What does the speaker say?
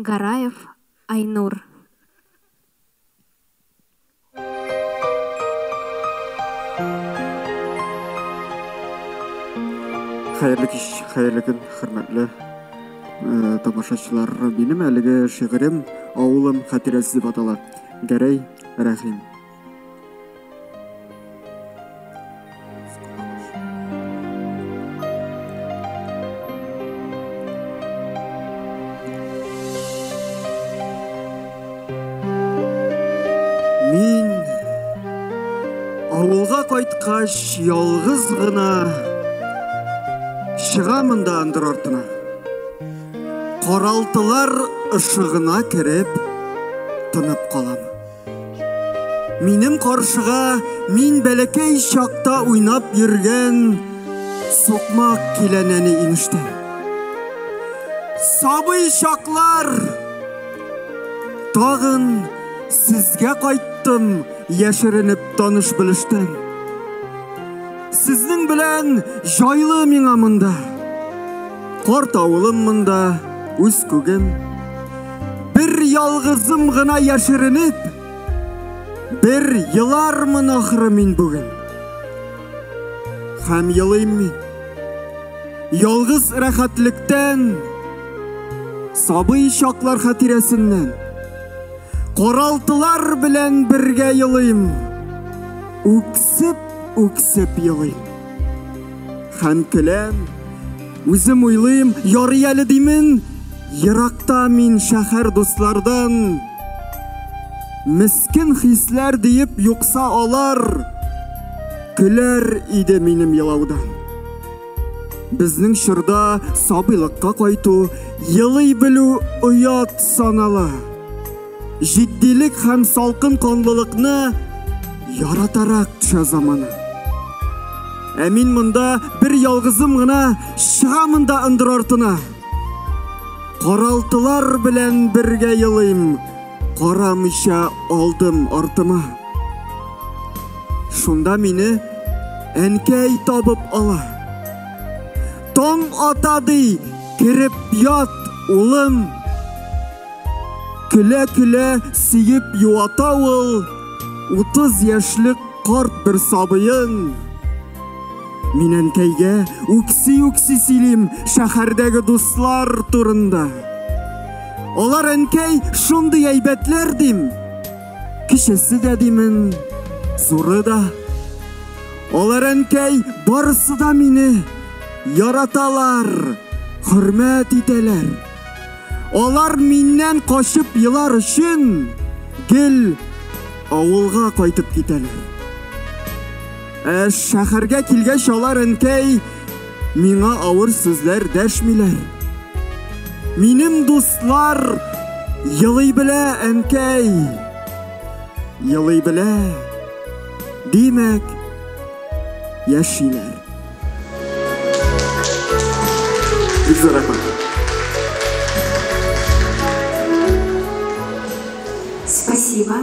Гараев Айнур. Hayırlı kеш, hayırlı күн, hürmetli тамашачылар. Benim әлеге шигырем Авылым хатирәсе дип атала. Гәрәй Рәхим. Мин авылга кайткач ялгыз гына чыгамын да андыр артына. Каралтылар ышыгына кереп тынып калам. Минем каршыга мин бәләкәй чакта уйнап йөргән сукмак киләнәне инештә. Сабый чаклар, тагын сезгә кайттым яшеренеп таныш белештән. Сезнең белән җайлы миңа монда. Карт авылым монда, үз күгем. Бер ялгызым гына яшеренеп, бер елармын ахры мин бүген. Һәм елыйм мин. Ялгыз рәхәтлектән, сабый чаклар хатирәсеннән. Каралтылар белән бергә елыйм. Үксеп елыйм. Һәм көләм, үзем уйлыйм, ярый әле димен, еракта мин шәһәр дуслардан. Мискин хисләр диеп юкса алар, көләр иде минем елаудан. Безнең чорда сабыйлыкка кайту, елый белү оят санала. Җитдилек һәм салкын канлылыкны яратарак төшә заманы. Ә мин монда бер ялгызым гына чыгамын да ындыр артына. Каралтылар белән бергә елыйм, карамыйча алдым артыма. Шунда мине әнкәй табып ала. Таң атады, кереп ят, улым. Көлә-көлә сиеп юата ул 30 яшьлек карт бер сабыйын. Мин әнкәйгә үкси сөйлим шәһәрдәге дуслар турында. Алар әнкәй шундый әйбәтләр дим. Кичесе дә димен, зуры да. Алар әнкәй барысы да мине яраталар, хөрмәт итәләр. Алар миннән качып елар өчен гел авылга кайтып китәләр. Шәһәргә килгәч алар әнкәй миңа авыр сүзләр дәшмиләр. Минем дуслар елый белә әнкәй, елый белә, димәк яшиләр. Спасибо.